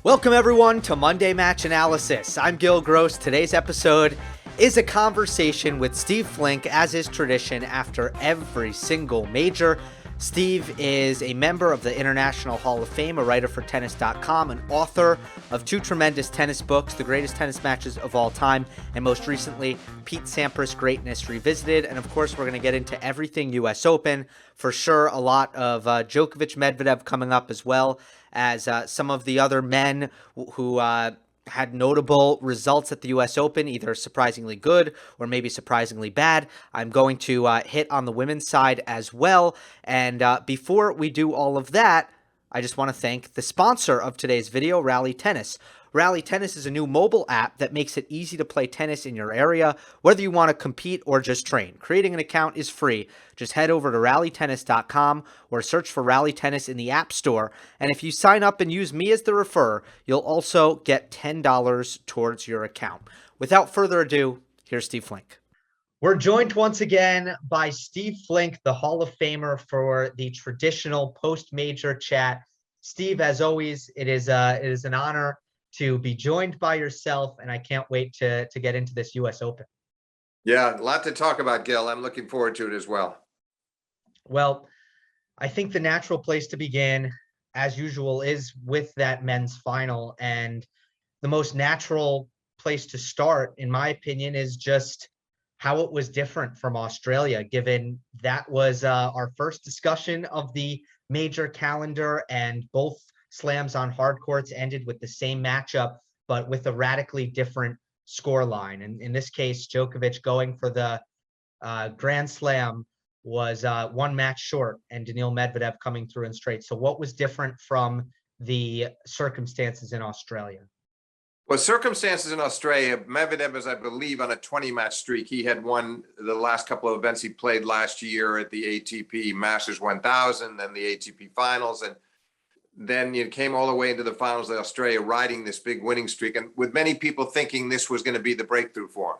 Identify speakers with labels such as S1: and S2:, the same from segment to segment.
S1: Welcome everyone to Monday Match Analysis. I'm Gill Gross. Today's episode is a conversation with Steve Flink, as is tradition after every single major. Steve is a member of the International Hall of Fame, a writer for tennis.com, an author of two tremendous tennis books, The Greatest Tennis Matches of All Time, and most recently, Pete Sampras' Greatness Revisited. And of course, we're going to get into everything US Open. For sure, a lot of Djokovic-Medvedev coming up, as well as some of the other men who had notable results at the US Open, either surprisingly good or maybe surprisingly bad. I'm going to hit on the women's side as well. And before we do all of that, I just want to thank the sponsor of today's video, Rally Tennis. Rally Tennis is a new mobile app that makes it easy to play tennis in your area, whether you want to compete or just train. Creating an account is free. Just head over to rallytennis.com or search for Rally Tennis in the App Store. And if you sign up and use me as the referrer, you'll also get $10 towards your account. Without further ado, here's Steve Flink. We're joined once again by Steve Flink, the Hall of Famer, for the traditional post-major chat. Steve, as always, it is an honor to be joined by yourself, and I can't wait to get into this US Open.
S2: Yeah, a lot to talk about, Gil. I'm looking forward to it as well.
S1: Well, I think the natural place to begin, as usual, is with that men's final. And the most natural place to start, in my opinion, is just how it was different from Australia, given that was our first discussion of the major calendar, and both slams on hard courts ended with the same matchup, but with a radically different scoreline. And in this case, Djokovic going for the Grand Slam was one match short, and Daniil Medvedev coming through in straight. So what was different from the circumstances in Australia?
S2: Well, circumstances in Australia, Medvedev is, I believe, on a 20-match streak. He had won the last couple of events he played last year at the ATP Masters 1000, then the ATP Finals, and then you came all the way into the finals of Australia, riding this big winning streak, and with many people thinking this was going to be the breakthrough for him,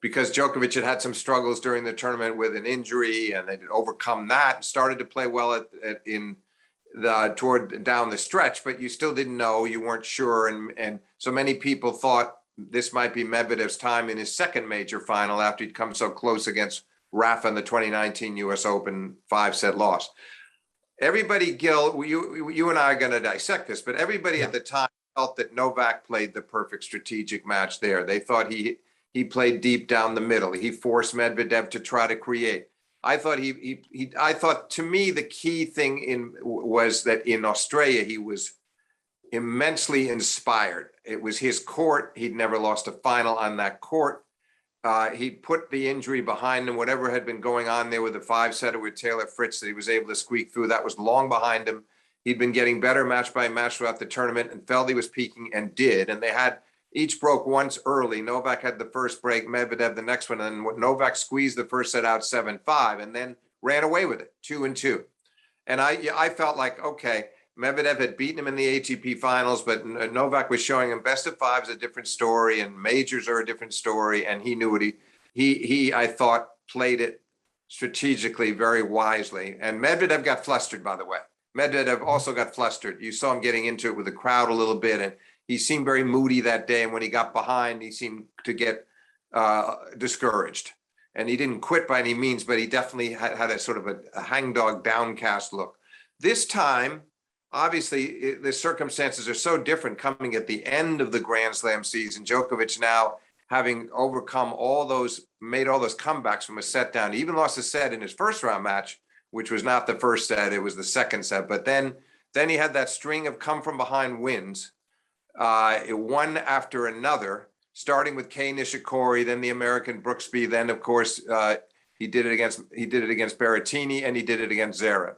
S2: because Djokovic had some struggles during the tournament with an injury, and they had overcome that and started to play well toward down the stretch, but you still didn't know, you weren't sure, and so many people thought this might be Medvedev's time in his second major final after he'd come so close against Rafa in the 2019 US Open 5-set loss. Everybody, Gil, you and I are going to dissect this, but everybody at the time felt that Novak played the perfect strategic match there. They thought he played deep down the middle. He forced Medvedev to try to create. I thought to me the key thing was that in Australia he was immensely inspired. It was his court. He'd never lost a final on that court. He put the injury behind him, whatever had been going on there with the 5-setter with Taylor Fritz that he was able to squeak through. That was long behind him. He'd been getting better match by match throughout the tournament and felt he was peaking, and did. And they had each broke once early. Novak had the first break, Medvedev the next one, and Novak squeezed the first set out 7-5 and then ran away with it, 2-2. And I felt like, okay, Medvedev had beaten him in the ATP finals, but Novak was showing him best of five is a different story, and majors are a different story. And he knew what he I thought played it strategically very wisely. And Medvedev got flustered, by the way. Medvedev also got flustered. You saw him getting into it with the crowd a little bit, and he seemed very moody that day. And when he got behind, he seemed to get discouraged. And he didn't quit by any means, but he definitely had a sort of a hangdog, downcast look. This time, obviously, the circumstances are so different coming at the end of the Grand Slam season. Djokovic now having overcome made all those comebacks from a set down. He even lost a set in his first round match, which was not the first set, it was the second set. But then he had that string of come from behind wins, one after another, starting with Kei Nishikori, then the American Brooksby, then of course he did it against Berrettini, and he did it against Zverev.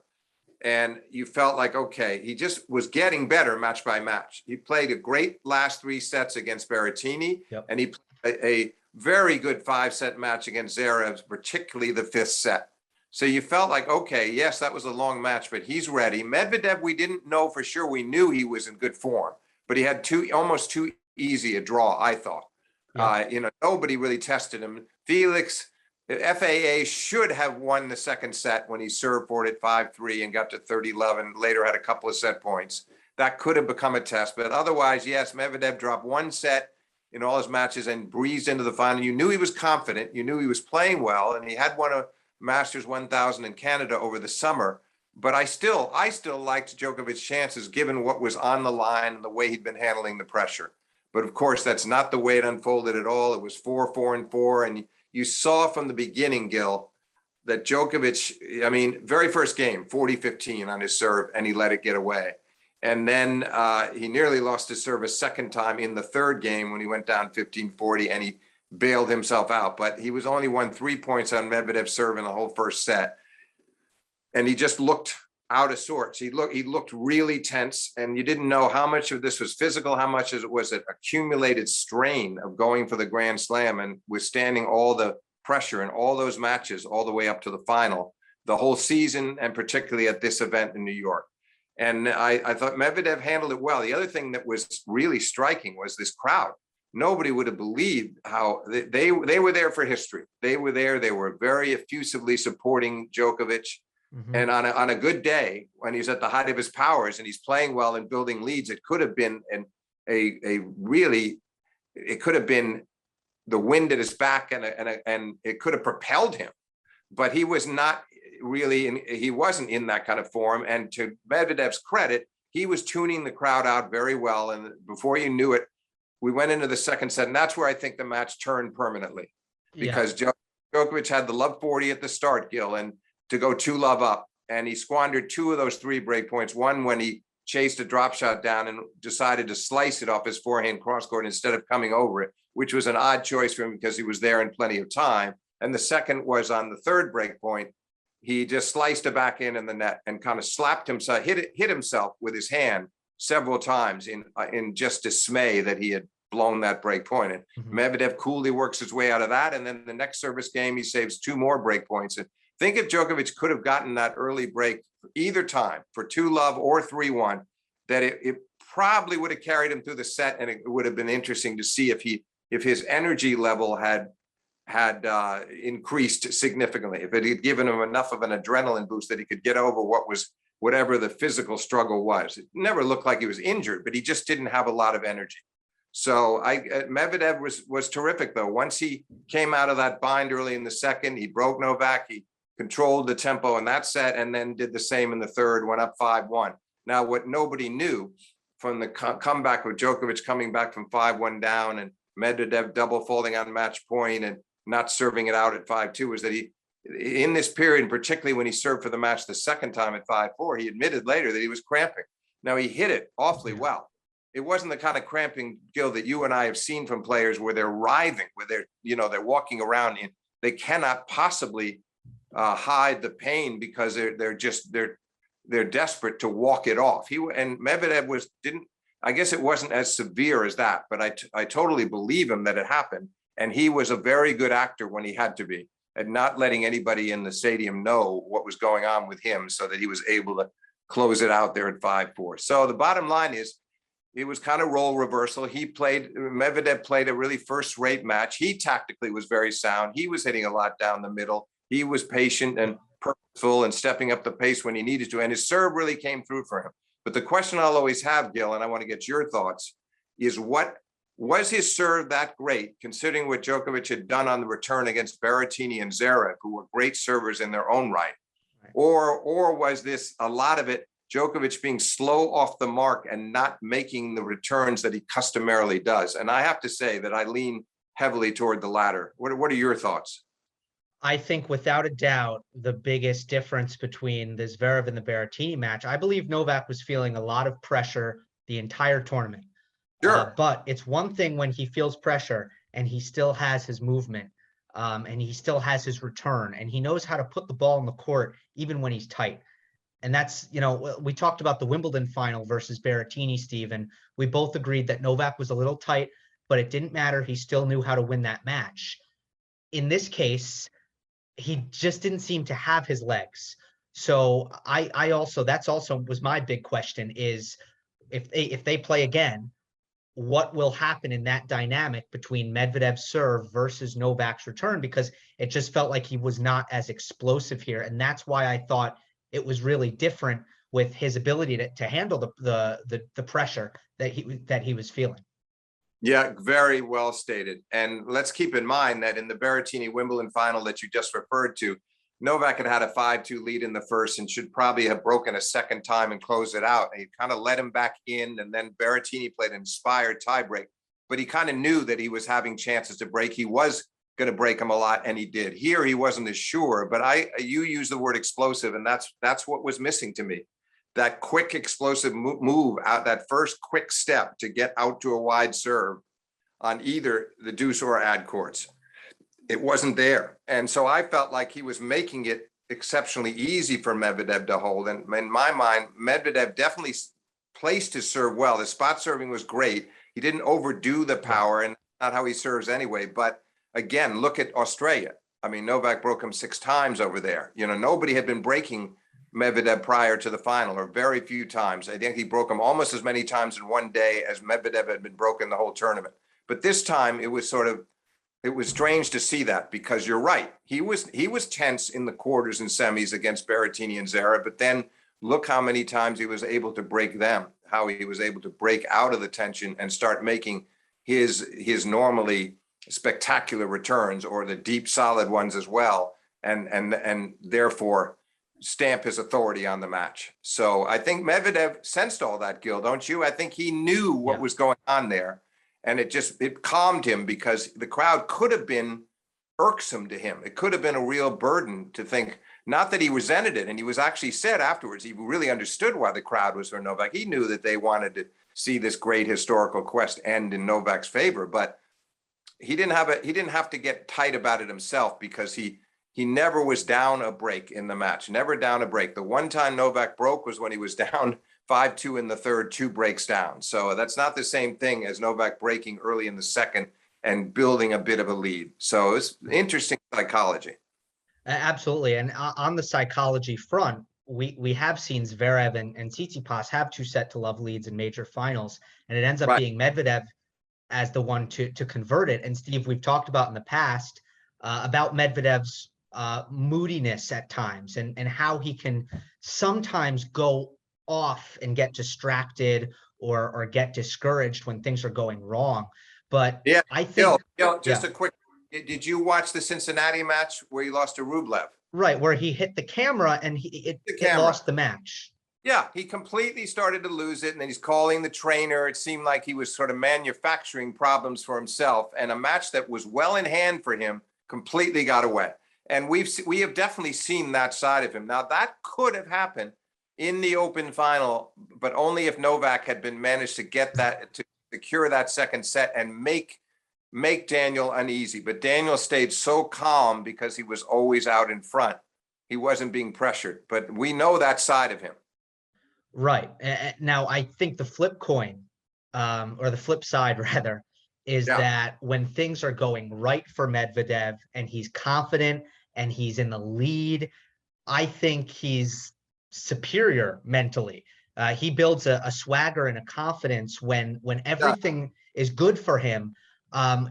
S2: And you felt like, okay, he just was getting better match by match. He played a great last 3 sets against Berrettini, and he played a very good 5-set match against Zverev, particularly the 5th set. So you felt like, okay, yes, that was a long match, but he's ready. Medvedev, we didn't know for sure. We knew he was in good form, but he had almost too easy a draw, I thought. Yeah. Nobody really tested him. Felix, the FAA should have won the second set when he served for it at 5-3 and got to 30-11, later had a couple of set points. that could have become a test. But otherwise, yes, Medvedev dropped one set in all his matches and breezed into the final. You knew he was confident. You knew he was playing well, and he had won a Masters 1000 in Canada over the summer. But I still liked Djokovic's chances given what was on the line and the way he'd been handling the pressure. But of course, that's not the way it unfolded at all. It was 4-4 and 4. And you saw from the beginning, Gil, that Djokovic, I mean, very first game, 40-15 on his serve, and he let it get away. And then he nearly lost his serve a second time in the third game when he went down 15-40 and he bailed himself out. But he was only won 3 points on Medvedev's serve in the whole first set. And he just looked out of sorts. He looked really tense, and you didn't know how much of this was physical, how much of it was an accumulated strain of going for the Grand Slam and withstanding all the pressure in all those matches all the way up to the final, the whole season, and particularly at this event in New York. And I thought Medvedev handled it well. The other thing that was really striking was this crowd. Nobody would have believed how they were there for history. They were there. They were very effusively supporting Djokovic. Mm-hmm. And on a good day, when he's at the height of his powers and he's playing well and building leads, it could have been it could have been the wind at his back, and it could have propelled him. But he was not really, he wasn't in that kind of form. And to Medvedev's credit, he was tuning the crowd out very well. And before you knew it, we went into the second set, and that's where I think the match turned permanently, because Djokovic had the love 40 at the start, Gil, and to go 2-love up, and he squandered 2 of those 3 break points. One when he chased a drop shot down and decided to slice it off his forehand cross court instead of coming over it, which was an odd choice for him because he was there in plenty of time. And the second was on the third break point. He just sliced it back in the net and kind of slapped himself, hit himself with his hand several times in just dismay that he had blown that break point. And Medvedev coolly works his way out of that. And then the next service game, he saves 2 more break points. And think if Djokovic could have gotten that early break either time for 2-love or 3-1, that it probably would have carried him through the set, and it would have been interesting to see if his energy level had increased significantly, if it had given him enough of an adrenaline boost that he could get over whatever the physical struggle was. It never looked like he was injured, but he just didn't have a lot of energy. So Medvedev was terrific, though. Once he came out of that bind early in the second, he broke Novak. He controlled the tempo in that set, and then did the same in the third, went up 5-1. Now, what nobody knew from the comeback of Djokovic coming back from 5-1 down and Medvedev double folding on match point and not serving it out at 5-2 was that he, in this period, particularly when he served for the match the second time at 5-4, he admitted later that he was cramping. Now, he hit it awfully well. It wasn't the kind of cramping, Gil, that you and I have seen from players where they're writhing, where they're walking around and they cannot possibly hide the pain because they're desperate to walk it off. And Medvedev I guess it wasn't as severe as that, but I totally believe him that it happened. And he was a very good actor when he had to be, and not letting anybody in the stadium know what was going on with him, so that he was able to close it out there at 5-4. So the bottom line is, it was kind of role reversal. Medvedev played a really first-rate match. He tactically was very sound. He was hitting a lot down the middle. He was patient and purposeful and stepping up the pace when he needed to. And his serve really came through for him. But the question I'll always have, Gil, and I want to get your thoughts, is was his serve that great, considering what Djokovic had done on the return against Berrettini and Zverev, who were great servers in their own right? Or was this a lot of it Djokovic being slow off the mark and not making the returns that he customarily does? And I have to say that I lean heavily toward the latter. What are your thoughts?
S3: I think without a doubt, the biggest difference between the Zverev and the Berrettini match, I believe Novak was feeling a lot of pressure the entire tournament.
S2: Sure.
S3: But it's one thing when he feels pressure and he still has his movement and he still has his return, and he knows how to put the ball in the court even when he's tight. And that's, we talked about the Wimbledon final versus Berrettini, Steve, and we both agreed that Novak was a little tight, but it didn't matter. He still knew how to win that match. In this case, he just didn't seem to have his legs. So I also, that's also was my big question, is if they play again, what will happen in that dynamic between Medvedev's serve versus Novak's return? Because it just felt like he was not as explosive here. And that's why I thought it was really different with his ability to handle the pressure that he was feeling.
S2: Yeah, very well stated. And let's keep in mind that in the Berrettini Wimbledon final that you just referred to, Novak had a 5-2 lead in the first and should probably have broken a second time and closed it out. And he kind of let him back in, and then Berrettini played an inspired tiebreak. But he kind of knew that he was having chances to break. He was going to break him a lot, and he did. Here, he wasn't as sure. But you use the word explosive, and that's what was missing to me. That quick, explosive move out, that first quick step to get out to a wide serve on either the deuce or ad courts. It wasn't there. And so I felt like he was making it exceptionally easy for Medvedev to hold. And in my mind, Medvedev definitely placed his serve well. The spot serving was great. He didn't overdo the power, and not how he serves anyway. But again, look at Australia. I mean, Novak broke him 6 times over there. You know, nobody had been breaking Medvedev prior to the final, or very few times. I think he broke him almost as many times in one day as Medvedev had been broken the whole tournament. But this time it was strange to see that, because you're right. He was tense in the quarters and semis against Berrettini and Zverev, but then look how many times he was able to break them, how he was able to break out of the tension and start making his normally spectacular returns, or the deep solid ones as well, and therefore stamp his authority on the match. So I think Medvedev sensed all that, Gil, don't you? I think he knew what was going on there, and it calmed him, because the crowd could have been irksome to him. It could have been a real burden to think, not that he resented it. And he was actually said afterwards, he really understood why the crowd was for Novak. He knew that they wanted to see this great historical quest end in Novak's favor, but he didn't have to get tight about it himself, because he never was down a break in the match, never down a break. The one time Novak broke was when he was down 5-2 in the third, 2 breaks down. So that's not the same thing as Novak breaking early in the second and building a bit of a lead. So it's interesting psychology.
S3: Absolutely. And on the psychology front, we have seen Zverev and Tsitsipas have 2 set to love leads in major finals, and it ends up being Medvedev as the one to convert it. And Steve, we've talked about in the past about Medvedev's moodiness at times, and how he can sometimes go off and get distracted or get discouraged when things are going wrong. But
S2: yeah,
S3: I think
S2: a quick, did you watch the Cincinnati match where he lost to Rublev?
S3: Right, where he hit the camera and it lost the match.
S2: Yeah, he completely started to lose it, and then he's calling the trainer. It seemed like he was sort of manufacturing problems for himself, and a match that was well in hand for him completely got away. And we have definitely seen that side of him. Now, that could have happened in the Open final, but only if Novak had been managed to get that, to secure that second set and make Daniil uneasy. But Daniil stayed so calm because he was always out in front. He wasn't being pressured, but we know that side of him.
S3: Right. Now, I think the flip coin, or the flip side rather, is that when things are going right for Medvedev and he's confident and he's in the lead, I think he's superior mentally. He builds a swagger and a confidence when everything is good for him.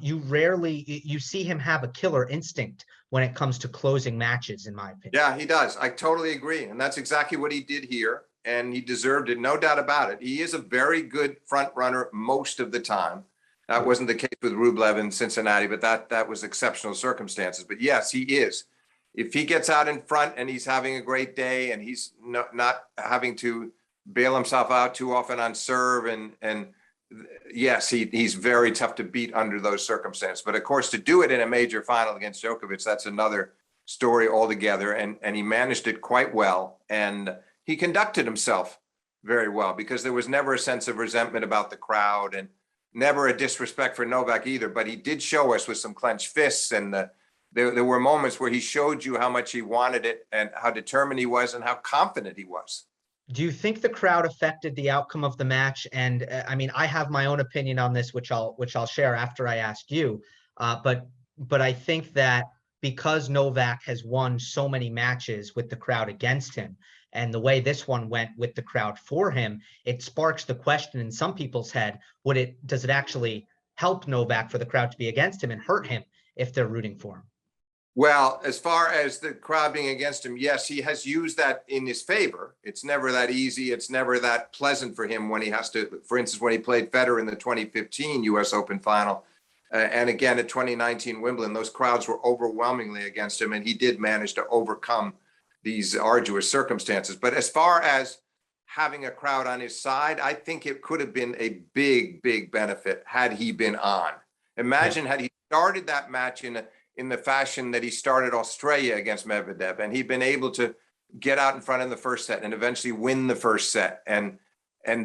S3: You see him have a killer instinct when it comes to closing matches, in my opinion.
S2: Yeah, he does. I totally agree. And that's exactly what he did here. And he deserved it, no doubt about it. He is a very good front runner most of the time. That wasn't the case with Rublev in Cincinnati, but that was exceptional circumstances. But yes, he is. If he gets out in front and he's having a great day and he's not having to bail himself out too often on serve, and yes, he's very tough to beat under those circumstances. But of course, to do it in a major final against Djokovic, that's another story altogether. And he managed it quite well. And he conducted himself very well, because there was never a sense of resentment about the crowd and never a disrespect for Novak either. But he did show us with some clenched fists, and there were moments where he showed you how much he wanted it and how determined he was and how confident he was.
S3: Do you think the crowd affected the outcome of the match? And I mean, I have my own opinion on this, which I'll share after I ask you. But I think that because Novak has won so many matches with the crowd against him, and the way this one went with the crowd for him, it sparks the question in some people's head: does it actually help Novak for the crowd to be against him and hurt him if they're rooting for him?
S2: Well, as far as the crowd being against him, yes, he has used that in his favor. It's never that easy. It's never that pleasant for him when he has to, for instance, when he played Federer in the 2015 US Open final, and again at 2019 Wimbledon, those crowds were overwhelmingly against him, and he did manage to overcome these arduous circumstances. But as far as having a crowd on his side, I think it could have been a big, big benefit had he been on. Imagine had he started that match in the fashion that he started Australia against Medvedev, and he'd been able to get out in front in the first set and eventually win the first set. And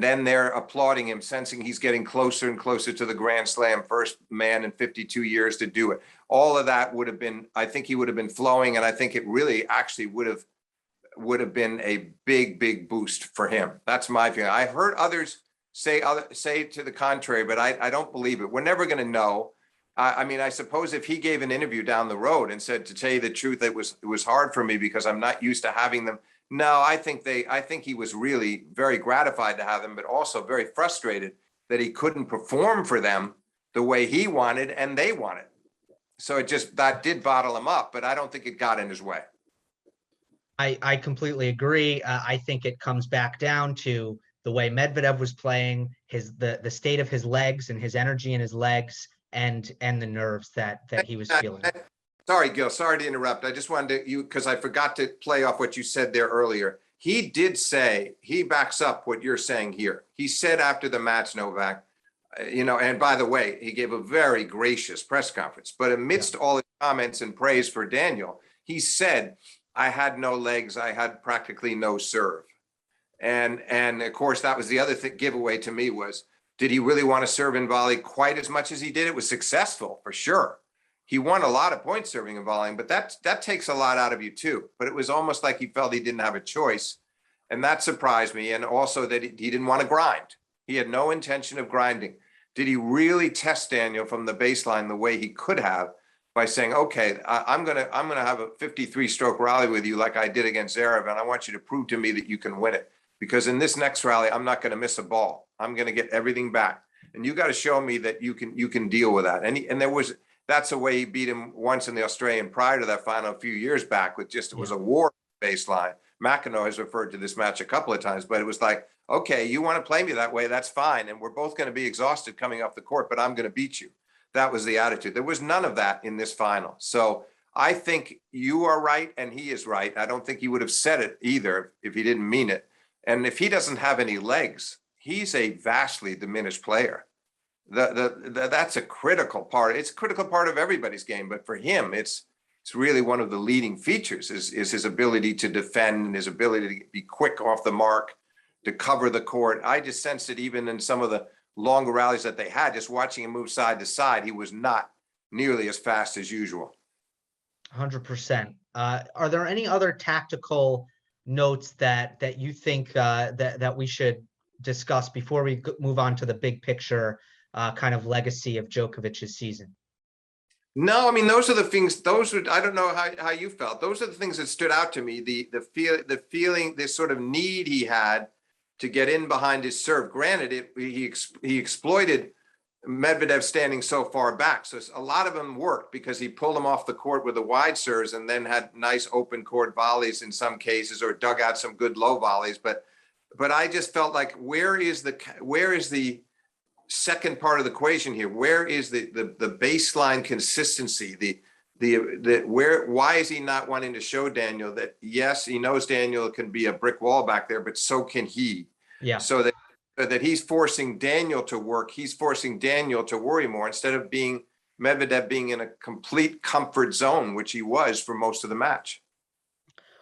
S2: then they're applauding him, sensing he's getting closer and closer to the Grand Slam, first man in 52 years to do it. All of that would have been, I think he would have been flowing, and I think it really actually would have been a big, big boost for him. That's my feeling. I heard others say to the contrary, but I don't believe it. We're never going to know. I mean, I suppose if he gave an interview down the road and said, to tell you the truth, it was hard for me because I'm not used to having them. No, I think he was really very gratified to have them, but also very frustrated that he couldn't perform for them the way he wanted and they wanted. So that did bottle him up, but I don't think it got in his way.
S3: I completely agree. I think it comes back down to the way Medvedev was playing, the state of his legs and his energy in his legs, and the nerves that he was feeling.
S2: Sorry, Gil, sorry to interrupt. I just wanted to, because I forgot to play off what you said there earlier. He did say, he backs up what you're saying here. He said after the match, Novak, and by the way, he gave a very gracious press conference, but amidst all his comments and praise for Daniil, he said, I had no legs. I had practically no serve. And of course, that was the other giveaway to me was, did he really want to serve and volley quite as much as he did? It was successful for sure. He won a lot of points serving and volleying, but that takes a lot out of you too. But it was almost like he felt he didn't have a choice. And that surprised me. And also that he didn't want to grind. He had no intention of grinding. Did he really test Daniil from the baseline the way he could have by saying, okay, I'm gonna have a 53-stroke rally with you like I did against Zverev, and I want you to prove to me that you can win it. Because in this next rally, I'm not going to miss a ball. I'm going to get everything back, and you got to show me that you can deal with that. And that's the way he beat him once in the Australian prior to that final a few years back. It was a war baseline. McEnroe has referred to this match a couple of times, but it was like, okay, you want to play me that way, that's fine, and we're both going to be exhausted coming off the court, but I'm going to beat you. That was the attitude. There was none of that in this final. So I think you are right, and he is right. I don't think he would have said it either if he didn't mean it. And if he doesn't have any legs, he's a vastly diminished player. That's a critical part. It's a critical part of everybody's game, but for him, it's really one of the leading features is his ability to defend and his ability to be quick off the mark, to cover the court. I just sensed it even in some of the longer rallies that they had, just watching him move side to side, he was not nearly as fast as usual.
S3: 100%. Are there any other tactical notes that you think that we should discuss before we move on to the big picture kind of legacy of Djokovic's season?
S2: No, I mean, those are the things, I don't know how you felt. Those are the things that stood out to me. The feeling, this sort of need he had to get in behind his serve. Granted, he exploited Medvedev standing so far back. So a lot of them worked because he pulled him off the court with the wide serves and then had nice open court volleys in some cases, or dug out some good low volleys. But I just felt like, where is the second part of the equation here? Where is the baseline consistency? Why is he not wanting to show Daniil that, yes, he knows Daniil can be a brick wall back there, but so can he.
S3: Yeah.
S2: So that he's forcing Daniil to work. He's forcing Daniil to worry more instead of Medvedev being in a complete comfort zone, which he was for most of the match.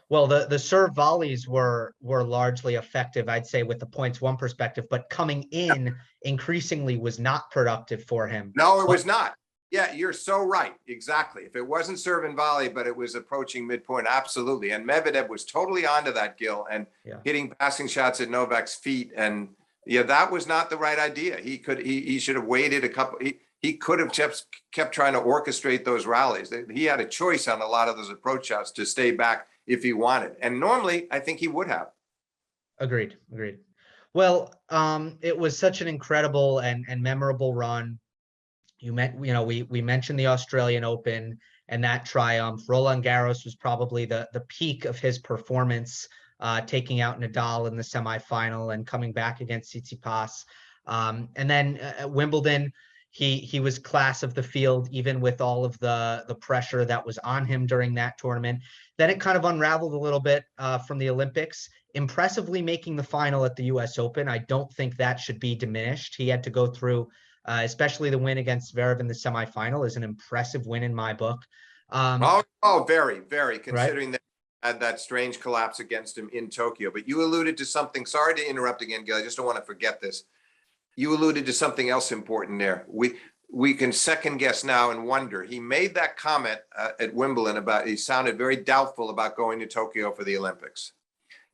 S3: Well, the serve volleys were largely effective, I'd say, with the points one perspective, but coming in increasingly was not productive for him.
S2: No, it was not. Yeah, you're so right. Exactly. If it wasn't serve and volley, but it was approaching midpoint, absolutely. And Medvedev was totally onto that, Gil, and hitting passing shots at Novak's feet. And that was not the right idea. He should have waited a couple. He could have kept trying to orchestrate those rallies. He had a choice on a lot of those approach shots to stay back if he wanted. And normally, I think he would have.
S3: Agreed. Well, it was such an incredible and memorable run. We mentioned the Australian Open, and that triumph. Roland Garros was probably the peak of his performance, taking out Nadal in the semifinal and coming back against Tsitsipas. And then at Wimbledon, he was class of the field, even with all of the pressure that was on him during that tournament. Then it kind of unraveled a little bit from the Olympics, impressively making the final at the US Open. I don't think that should be diminished. He had to go through, especially the win against Zverev in the semifinal is an impressive win in my book.
S2: Very, very, considering
S3: Right?
S2: that he had that strange collapse against him in Tokyo. But you alluded to something, sorry to interrupt again, Gil, I just don't want to forget this. You alluded to something else important there. We can second guess now and wonder. He made that comment at Wimbledon about, he sounded very doubtful about going to Tokyo for the Olympics.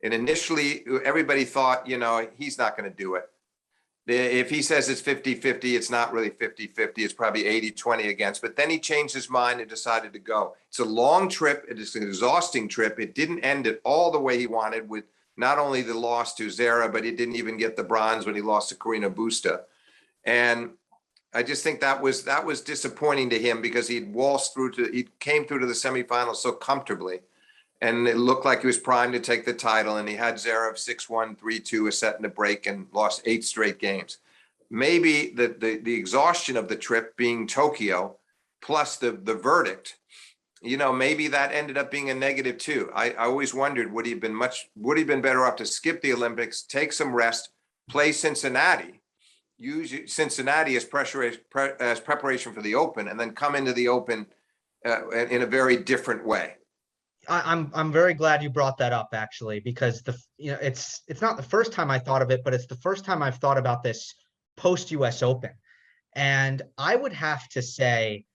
S2: And initially, everybody thought, he's not going to do it. If he says it's 50-50, it's not really 50-50. It's probably 80-20 against. But then he changed his mind and decided to go. It's a long trip. It is an exhausting trip. It didn't end it all the way he wanted, with not only the loss to Zverev, but he didn't even get the bronze when he lost to Carina Busta. And I just think that was disappointing to him, because he came through to the semifinals so comfortably. And it looked like he was primed to take the title, and he had Zverev 6-1, 3-2, a set and a break, and lost 8 straight games. Maybe the exhaustion of the trip being Tokyo, plus the verdict, maybe that ended up being a negative too. I always wondered, would he have been better off to skip the Olympics, take some rest, play Cincinnati, use Cincinnati as preparation for the Open, and then come into the Open in a very different way.
S3: I'm very glad you brought that up, actually, because it's not the first time I thought of it, but it's the first time I've thought about this post US Open. And I would have to say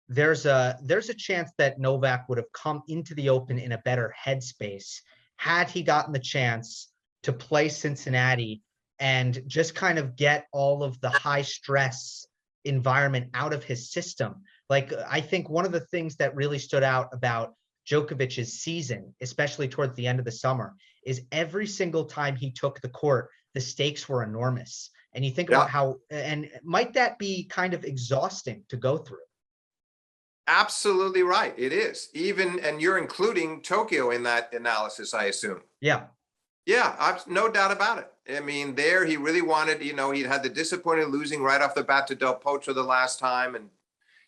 S3: there's a chance that Novak would have come into the Open in a better headspace had he gotten the chance to play Cincinnati and just kind of get all of the high stress environment out of his system. Like, I think one of the things that really stood out about Djokovic's season, especially towards the end of the summer, is every single time he took the court, the stakes were enormous. And you think about and might that be kind of exhausting to go through?
S2: Absolutely right. It is. And you're including Tokyo in that analysis, I assume.
S3: Yeah.
S2: Yeah, no doubt about it. I mean, there he really wanted, he'd had the disappointing losing right off the bat to Del Potro the last time. And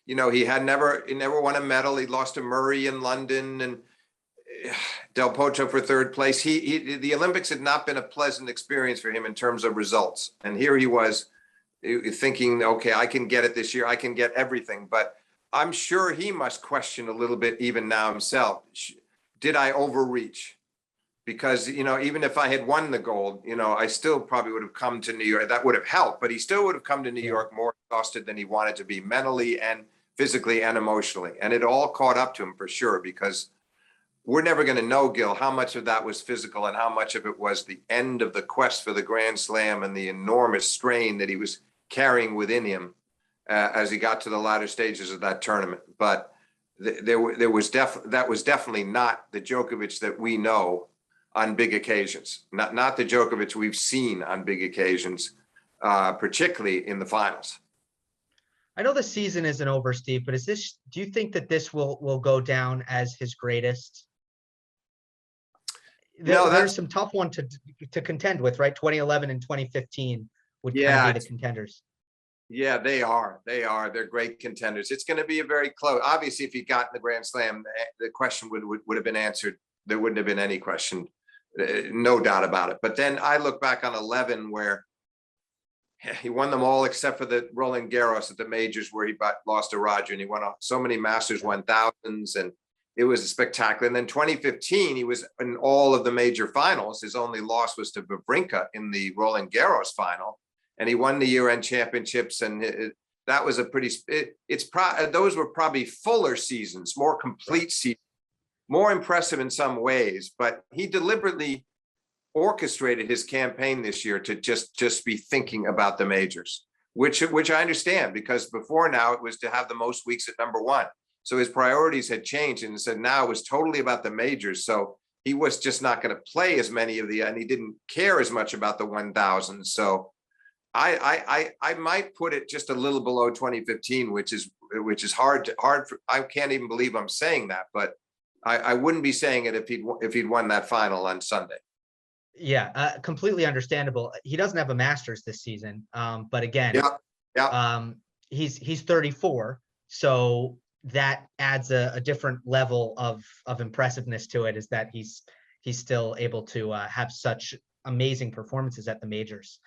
S2: he never won a medal. He lost to Murray in London, and Del Potro for third place. The Olympics had not been a pleasant experience for him in terms of results. And here he was thinking, okay, I can get it this year. I can get everything. But I'm sure he must question a little bit even now himself. Did I overreach? Because, even if I had won the gold, I still probably would have come to New York. That would have helped, but he still would have come to New York more exhausted than he wanted to be, mentally and physically and emotionally. And it all caught up to him for sure, because we're never going to know, Gil, how much of that was physical and how much of it was the end of the quest for the Grand Slam and the enormous strain that he was carrying within him as he got to the latter stages of that tournament. But that was definitely not the Djokovic that we know on big occasions, not the Djokovic we've seen on big occasions, particularly in the finals.
S3: I know the season isn't over, Steve, but do you think that this will go down as his greatest? There's some tough one to contend with, right? 2011 and 2015 would kind of be the contenders.
S2: Yeah, they are. They're great contenders. It's going to be a very close. Obviously, if he got in the Grand Slam, the question would have been answered. There wouldn't have been any question, no doubt about it. But then I look back on 11, where he won them all except for the Roland Garros at the majors, where he lost to Roger, and he won so many Masters 1000s, and it was spectacular. And then 2015, he was in all of the major finals. His only loss was to Wawrinka in the Roland Garros final, and he won the year-end championships. And that was those were probably fuller seasons, more complete seasons, more impressive in some ways. But he deliberately orchestrated his campaign this year to just be thinking about the majors, which I understand, because before now it was to have the most weeks at number one. So his priorities had changed, and said now it was totally about the majors. So he was just not going to play as many and he didn't care as much about the 1000. So I might put it just a little below 2015, which is hard. I can't even believe I'm saying that, but I wouldn't be saying it if he'd won that final on Sunday.
S3: Yeah, completely understandable. He doesn't have a Masters this season, but again,
S2: Yeah.
S3: He's 34, so that adds a different level of impressiveness to it. Is that he's still able to have such amazing performances at the majors.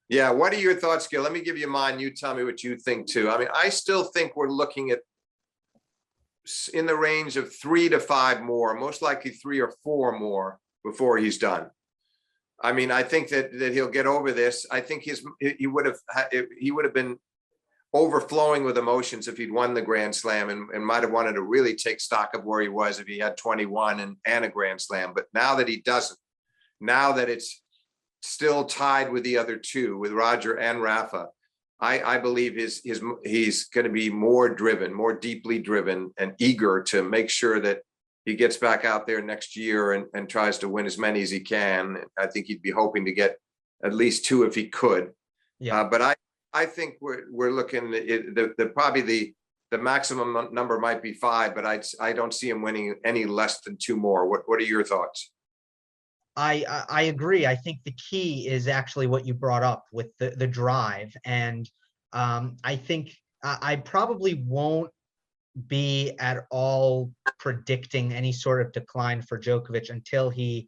S2: Yeah. What are your thoughts, Gil? Let me give you mine. You tell me what you think too. I mean, I still think we're looking at in the range of 3 to 5 more, most likely 3 or 4 more before he's done. I mean, I think that he'll get over this. I think he would have been overflowing with emotions if he'd won the Grand Slam and might have wanted to really take stock of where he was if he had 21 and a Grand Slam. But now that he doesn't, now that it's still tied with the other two, with Roger and Rafa, I believe he's going to be more driven, more deeply driven and eager to make sure that he gets back out there next year and tries to win as many as he can. I think he'd be hoping to get at least 2 if he could. Yeah. But I think we're looking at probably the maximum number might be 5, but I don't see him winning any less than 2 more. What are your thoughts?
S3: I agree. I think the key is actually what you brought up with the drive. And I think I probably won't be at all predicting any sort of decline for Djokovic until he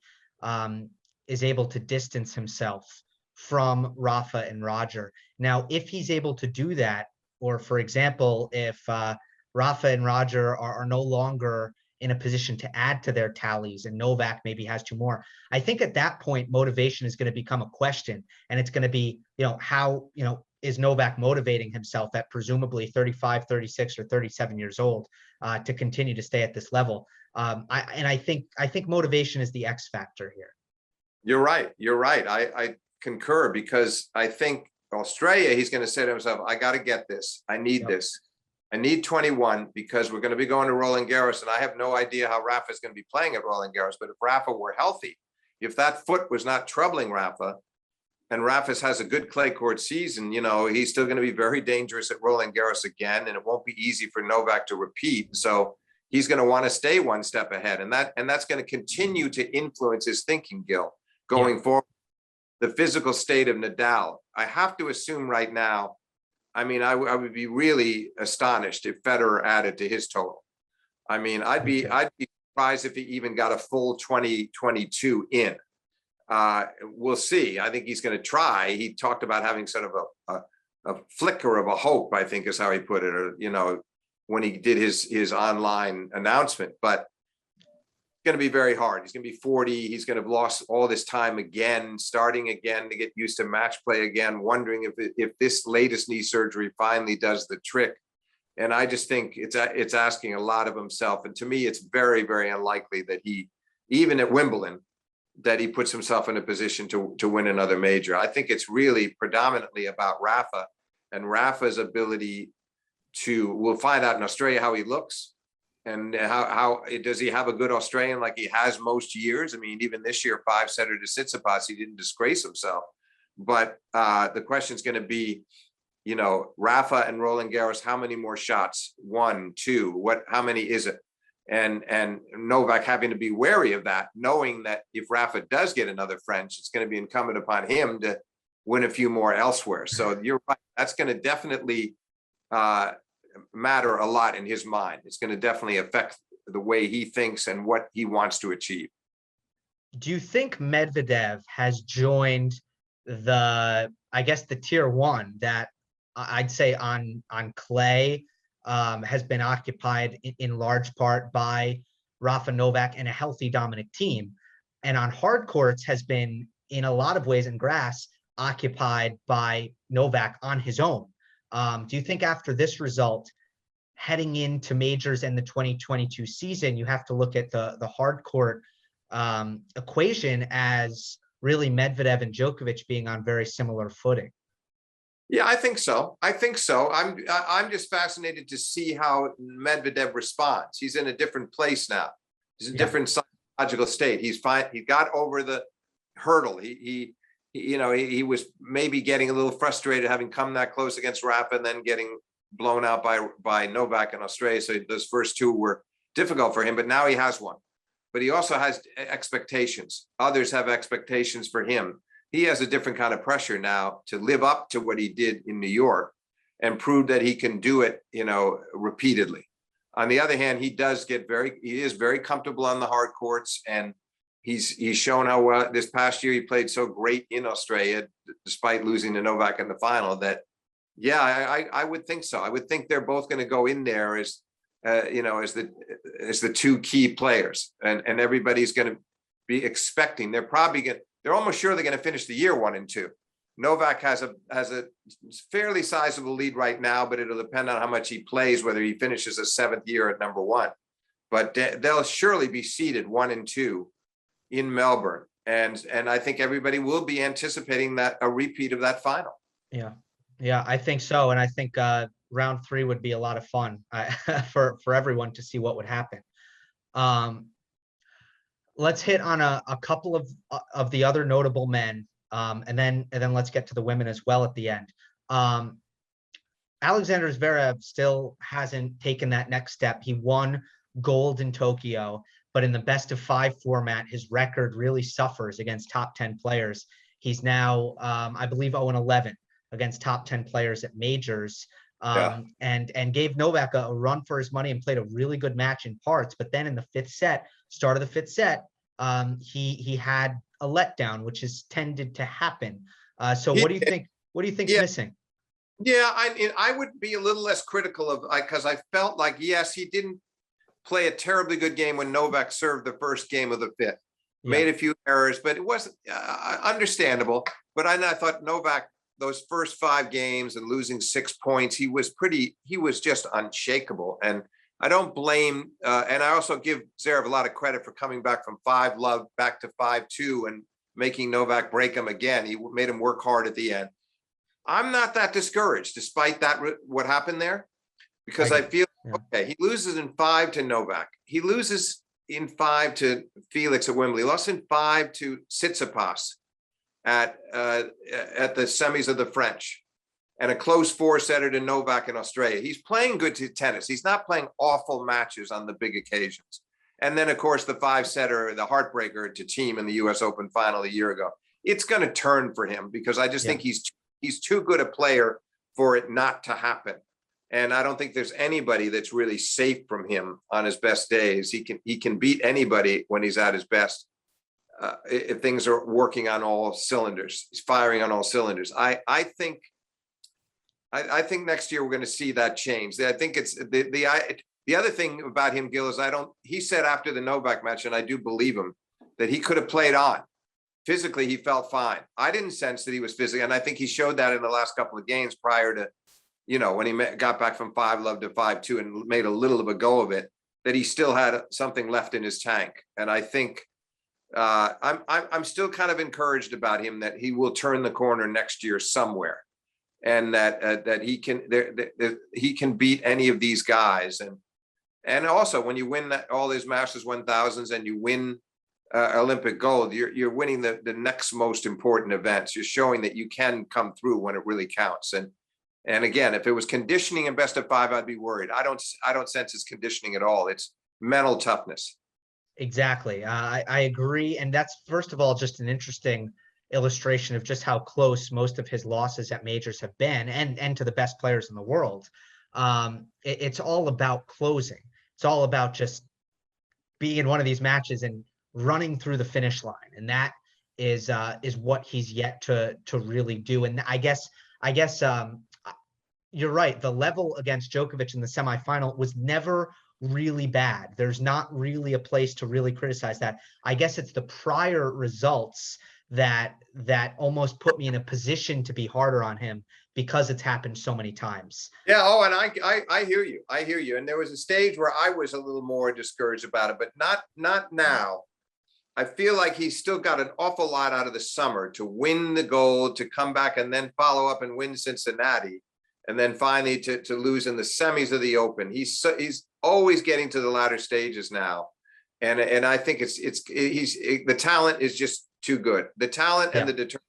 S3: is able to distance himself from Rafa and Roger. Now, if he's able to do that, or for example, if Rafa and Roger are no longer in a position to add to their tallies and Novak maybe has 2 more, I think at that point, motivation is going to become a question. And it's going to be, how, is Novak motivating himself at presumably 35, 36, or 37 years old to continue to stay at this level? I think motivation is the X factor here.
S2: You're right. I concur, because I think Australia, he's going to say to himself, I got to get this. I need this. I need 21 because we're going to be going to Roland Garros, and I have no idea how Rafa is going to be playing at Roland Garros. But if Rafa were healthy, if that foot was not troubling Rafa, and Rafa has a good clay court season, he's still going to be very dangerous at Roland Garros again, and it won't be easy for Novak to repeat. So he's going to want to stay one step ahead, and that's going to continue to influence his thinking, Gil, going forward. The physical state of Nadal, I have to assume right now, I mean, I would be really astonished if Federer added to his total. I mean, I'd be surprised if he even got a full 2022 in. We'll see. I think he's going to try. He talked about having sort of a flicker of a hope, I think is how he put it, or, when he did his online announcement. But it's going to be very hard. He's going to be 40. He's going to have lost all this time again, starting again to get used to match play again, wondering if this latest knee surgery finally does the trick. And I just think it's asking a lot of himself. And to me, it's very, very unlikely that he, even at Wimbledon, that he puts himself in a position to win another major. I think it's really predominantly about Rafa and Rafa's ability we'll find out in Australia how he looks. And how does he have a good Australian like he has most years? I mean, even this year, 5-setter to Tsitsipas, he didn't disgrace himself. But the question is going to be, Rafa and Roland Garros, how many more shots? 1, 2, how many is it? And Novak having to be wary of that, knowing that if Rafa does get another French, it's going to be incumbent upon him to win a few more elsewhere. So you're right. That's going to definitely matter a lot in his mind. It's going to definitely affect the way he thinks and what he wants to achieve.
S3: Do you think Medvedev has joined the tier 1 that I'd say on clay has been occupied in large part by Rafa, Novak, and a healthy Dominic Thiem, and on hard courts has been in a lot of ways in grass occupied by Novak on his own? Do you think after this result, heading into majors and the 2022 season, you have to look at the hard court equation as really Medvedev and Djokovic being on very similar footing?
S2: Yeah, I think so. I'm just fascinated to see how Medvedev responds. He's in a different place now. He's in a different psychological state. He's fine. He got over the hurdle. He he was maybe getting a little frustrated having come that close against Rafa and then getting blown out by Novak in Australia. So those first two were difficult for him, but now he has one. But he also has expectations. Others have expectations for him. He has a different kind of pressure now to live up to what he did in New York and prove that he can do it, repeatedly. On the other hand, he is very comfortable on the hard courts, and he's shown how well this past year he played so great in Australia, despite losing to Novak in the final. That, I would think so. I would think they're both going to go in there as the two key players, and everybody's going to be expecting. They're almost sure they're going to finish the year 1 and 2. Novak has a fairly sizable lead right now, but it'll depend on how much he plays, whether he finishes a 7th year at number 1. But they'll surely be seeded 1 and 2 in Melbourne, and I think everybody will be anticipating that a repeat of that final.
S3: Yeah, I think so, and I think round 3 would be a lot of fun for everyone to see what would happen. Let's hit on a couple of the other notable men, and then let's get to the women as well at the end. Alexander Zverev still hasn't taken that next step. He won gold in Tokyo, but in the best of 5 format, his record really suffers against top 10 players. He's now, I believe, 0-11 against top 10 players at majors, and gave Novak a run for his money and played a really good match in parts. But then in the start of the fifth set, he had a letdown, which has tended to happen. So what do you think? What do you think's missing?
S2: Yeah, I would be a little less critical of, because I felt like, yes, he didn't play a terribly good game when Novak served the first game of the fifth. Made a few errors, but it wasn't understandable. But I thought Novak, those first 5 games and losing 6 points, he was just unshakable. And I don't blame, and I also give Zverev a lot of credit for coming back from 5-love back to 5-2 and making Novak break him again. He made him work hard at the end. I'm not that discouraged, despite that, what happened there, because I feel, okay, he loses in 5 to Novak. He loses in 5 to Felix at Wembley, lost in 5 to Tsitsipas at the semis of the French, and a close 4-setter to Novak in Australia. He's playing good tennis. He's not playing awful matches on the big occasions. And then, of course, the 5-setter, the heartbreaker to Thiem in the US Open final a year ago. It's going to turn for him, because I just think he's too good a player for it not to happen. And I don't think there's anybody that's really safe from him on his best days. He can beat anybody when he's at his best. If things are working on all cylinders, he's firing on all cylinders. I think next year we're going to see that change. I think it's the other thing about him, Gill, is he said after the Novak match, and I do believe him, that he could have played on. Physically, he felt fine. I didn't sense that he was physically, and I think he showed that in the last couple of games prior to, when he got back from 5-love to 5-2 and made a little of a go of it, that he still had something left in his tank. And I think I'm still kind of encouraged about him, that he will turn the corner next year somewhere, and that he can beat any of these guys. And also, when you win all these Masters 1000s and you win Olympic gold, you're winning the next most important events. You're showing that you can come through when it really counts. And again, if it was conditioning and best of 5, I'd be worried. I don't sense it's conditioning at all. It's mental toughness.
S3: Exactly. I agree. And that's, first of all, just an interesting illustration of just how close most of his losses at majors have been, and to the best players in the world. It's all about closing. It's all about just being in one of these matches and running through the finish line. And that is what he's yet to really do. And I guess you're right. The level against Djokovic in the semifinal was never really bad. There's not really a place to really criticize that. I guess it's the prior results that almost put me in a position to be harder on him, because it's happened so many times.
S2: Yeah. Oh, and I hear you. I hear you. And there was a stage where I was a little more discouraged about it, but not now. I feel like he's still got an awful lot out of the summer to win the gold, to come back and then follow up and win Cincinnati, and then finally to lose in the semis of the Open. He's always getting to the latter stages now, and I think the talent is just too good. The talent and the determination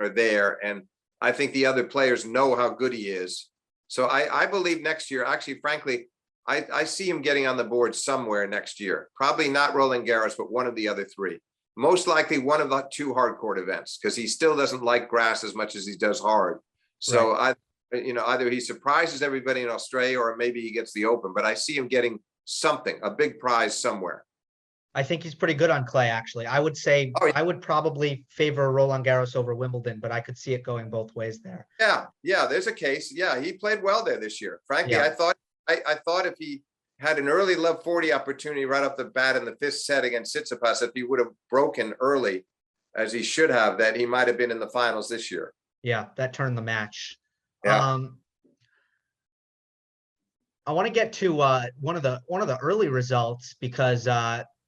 S2: are there. And I think the other players know how good he is. So I believe next year, actually, frankly, I see him getting on the board somewhere next year. Probably not Roland Garros, but one of the other three. Most likely one of the two hard court events, because he still doesn't like grass as much as he does hard. So either he surprises everybody in Australia or maybe he gets the Open, but I see him getting something, a big prize somewhere.
S3: I think he's pretty good on clay, actually. I would say I would probably favor Roland Garros over Wimbledon, but I could see it going both ways there.
S2: Yeah, there's a case. Yeah, he played well there this year. Frankly,
S3: Yeah.
S2: I thought if he had an early love 40 opportunity right off the bat in the fifth set against Tsitsipas, if he would have broken early, as he should have, that he might have been in the finals this year.
S3: Yeah, that turned the match.
S2: Yeah.
S3: I want to get to one of the early results because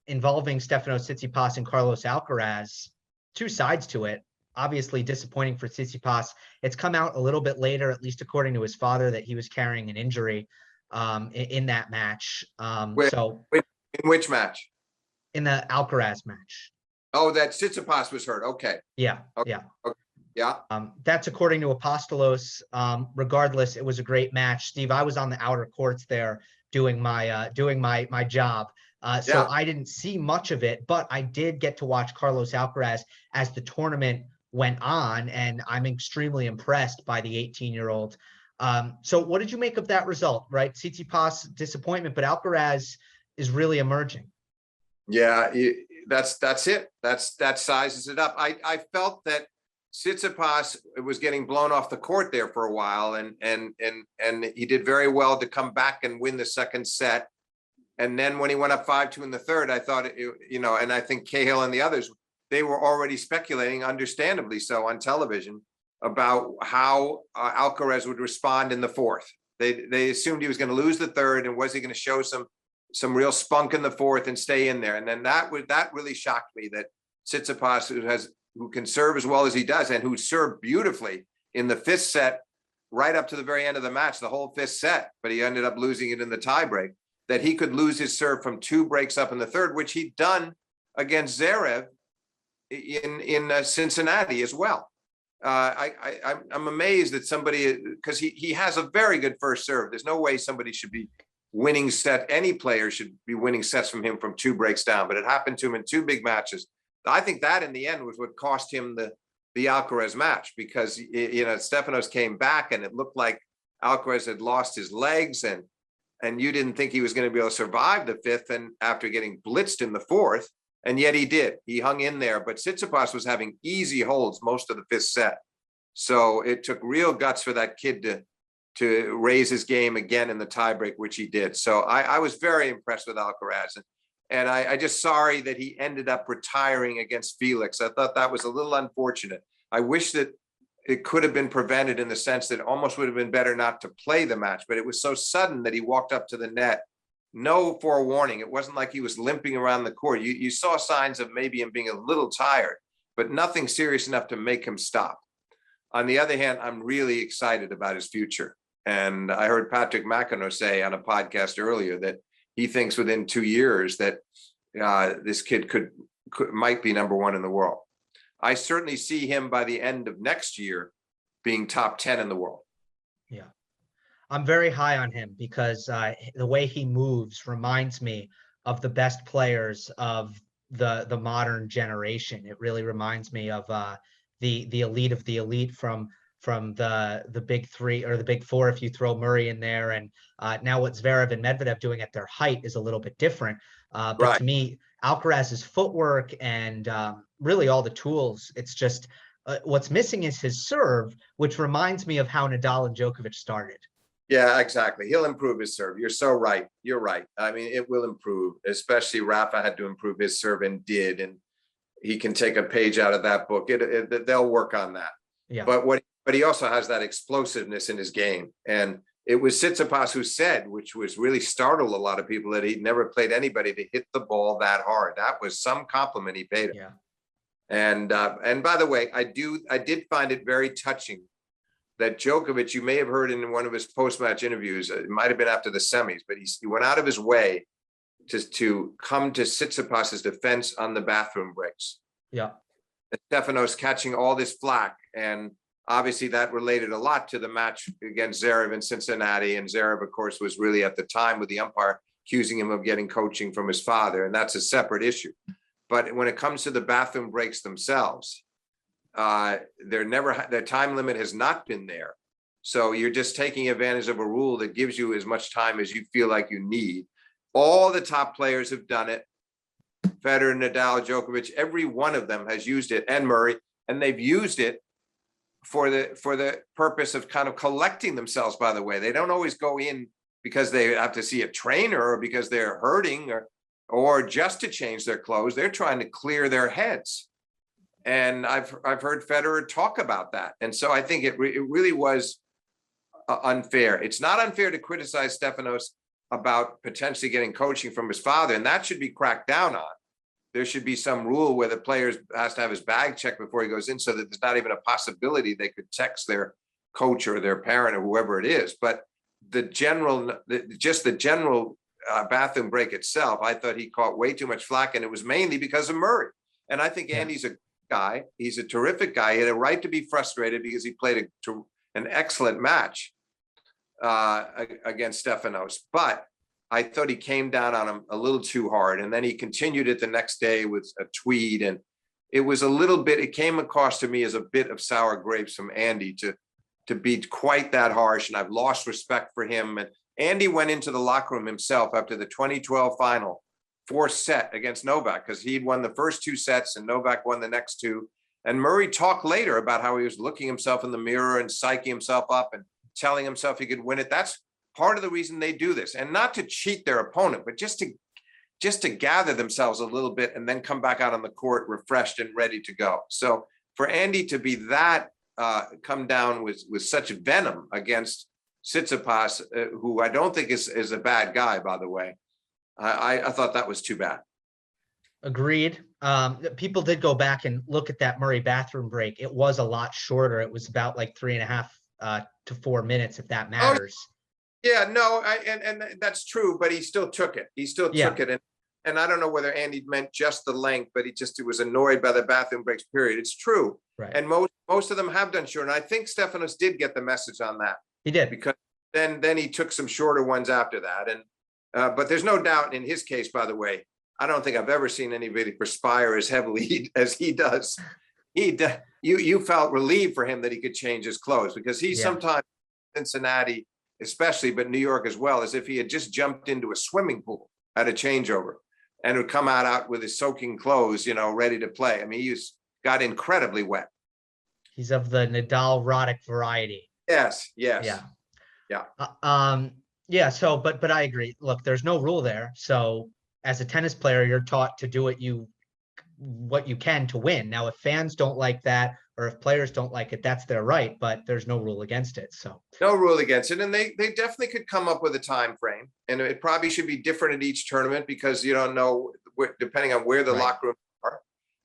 S3: involving Stefanos Tsitsipas and Carlos Alcaraz, two sides to it. Obviously disappointing for Tsitsipas. It's come out a little bit later, at least according to his father, that he was carrying an injury in that match.
S2: In which match?
S3: In the Alcaraz match.
S2: Oh, that Tsitsipas was hurt. Okay.
S3: Yeah.
S2: Okay.
S3: Yeah.
S2: Okay. Yeah.
S3: That's according to Apostolos. Regardless, it was a great match. Steve, I was on the outer courts there doing my job. So I didn't see much of it, but I did get to watch Carlos Alcaraz as the tournament went on, and I'm extremely impressed by the 18-year-old. So what did you make of that result, right? Tsitsipas disappointment, but Alcaraz is really emerging.
S2: Yeah, that's it. That sizes it up. I felt that Tsitsipas was getting blown off the court there for a while, and he did very well to come back and win the second set. And then when he went up 5-2 in the third, I thought, and I think Cahill and the others, they were already speculating, understandably so, on television about how Alcaraz would respond in the fourth. They assumed he was going to lose the third, and was he going to show some real spunk in the fourth and stay in there? And then that really shocked me, that Tsitsipas, who can serve as well as he does, and who served beautifully in the fifth set, right up to the very end of the match, the whole fifth set, but he ended up losing it in the tiebreak, that he could lose his serve from 2 breaks up in the third, which he'd done against Zverev in Cincinnati as well. I'm amazed that somebody, because he has a very good first serve. There's no way somebody should be winning set. Any player should be winning sets from him from 2 breaks down, but it happened to him in 2 big matches. I think that in the end was what cost him the Alcaraz match, because Stefanos came back and it looked like Alcaraz had lost his legs, and you didn't think he was going to be able to survive the fifth, and after getting blitzed in the fourth, and yet he did. He hung in there, but Tsitsipas was having easy holds most of the fifth set. So it took real guts for that kid to raise his game again in the tiebreak, which he did. So I was very impressed with Alcaraz. And I just sorry that he ended up retiring against Felix. I thought that was a little unfortunate. I wish that it could have been prevented, in the sense that it almost would have been better not to play the match, but it was so sudden that he walked up to the net. No forewarning. It wasn't like he was limping around the court. You saw signs of maybe him being a little tired, but nothing serious enough to make him stop. On the other hand, I'm really excited about his future. And I heard Patrick McEnroe say on a podcast earlier that he thinks within 2 years that this kid might be number 1 in the world. I certainly see him by the end of next year being top 10 in the world.
S3: Yeah. I'm very high on him because the way he moves reminds me of the best players of the modern generation. It really reminds me of the elite of the elite from the big 3 or the big 4, if you throw Murray in there. And now what Zverev and Medvedev doing at their height is a little bit different. But
S2: Right.
S3: To me, Alcaraz's footwork and really all the tools, it's just what's missing is his serve, which reminds me of how Nadal and Djokovic started.
S2: Yeah, exactly. He'll improve his serve. You're so right. You're right. I mean, it will improve, especially Rafa had to improve his serve and did, and he can take a page out of that book. They'll work on that.
S3: Yeah.
S2: But he also has that explosiveness in his game. And it was Tsitsipas who said, which was really startled a lot of people, that he'd never played anybody to hit the ball that hard. That was some compliment he paid him.
S3: Yeah.
S2: And by the way, I did find it very touching that Djokovic, you may have heard in one of his post-match interviews, it might have been after the semis, but he went out of his way to come to Tsitsipas's defense on the bathroom breaks.
S3: Yeah.
S2: Stefanos catching all this flack And obviously that related a lot to the match against Zverev in Cincinnati. And Zverev, of course, was really at the time with the umpire accusing him of getting coaching from his father. And that's a separate issue. But when it comes to the bathroom breaks themselves, their time limit has not been there. So you're just taking advantage of a rule that gives you as much time as you feel like you need. All the top players have done it. Federer, Nadal, Djokovic, every one of them has used it, and Murray, and they've used it for the purpose of kind of collecting themselves, by the way. They don't always go in because they have to see a trainer or because they're hurting or just to change their clothes. They're trying to clear their heads. And I've heard Federer talk about that. And so I think it really was unfair. It's not unfair to criticize Stefanos about potentially getting coaching from his father, and that should be cracked down on. There should be some rule where the player has to have his bag checked before he goes in, so that there's not even a possibility they could text their coach or their parent or whoever it is. But the general bathroom break itself, I thought he caught way too much flack, and it was mainly because of Murray. And I think Andy's a guy. He's a terrific guy. He had a right to be frustrated because he played an excellent match against Stefanos. But I thought he came down on him a little too hard. And then he continued it the next day with a tweet. And it was it came across to me as a bit of sour grapes from Andy to be quite that harsh. And I've lost respect for him. And Andy went into the locker room himself after the 2012 final, 4-set against Novak, because he'd won the first 2 sets and Novak won the next 2. And Murray talked later about how he was looking himself in the mirror and psyching himself up and telling himself he could win it. That's part of the reason they do this, and not to cheat their opponent, but just to gather themselves a little bit and then come back out on the court refreshed and ready to go. So for Andy to be that come down with such venom against Tsitsipas, who I don't think is a bad guy, by the way, I thought that was too bad.
S3: Agreed. People did go back and look at that Murray bathroom break. It was a lot shorter. It was about like 3.5 to 4 minutes, if that matters.
S2: Yeah, no, and that's true, but he still took it. He still took it. And I don't know whether Andy meant just the length, but he was annoyed by the bathroom breaks, period. It's true.
S3: Right.
S2: And most of them have done short. And I think Stefanos did get the message on that.
S3: He did.
S2: Because then he took some shorter ones after that. And but there's no doubt in his case, by the way, I don't think I've ever seen anybody perspire as heavily as he does. You felt relieved for him that he could change his clothes, because he sometimes Cincinnati, especially, but New York as well, as if he had just jumped into a swimming pool at a changeover and would come out with his soaking clothes, ready to play. I mean, he got incredibly wet.
S3: He's of the Nadal Roddick variety.
S2: Yes.
S3: Yeah. So, but I agree. Look, there's no rule there. So as a tennis player, you're taught to do what you can to win. Now, if fans don't like that, or if players don't like it, that's their right, but there's no rule against it. So
S2: no rule against it. And they definitely could come up with a time frame, and it probably should be different at each tournament, because you don't know, depending on where the locker room are,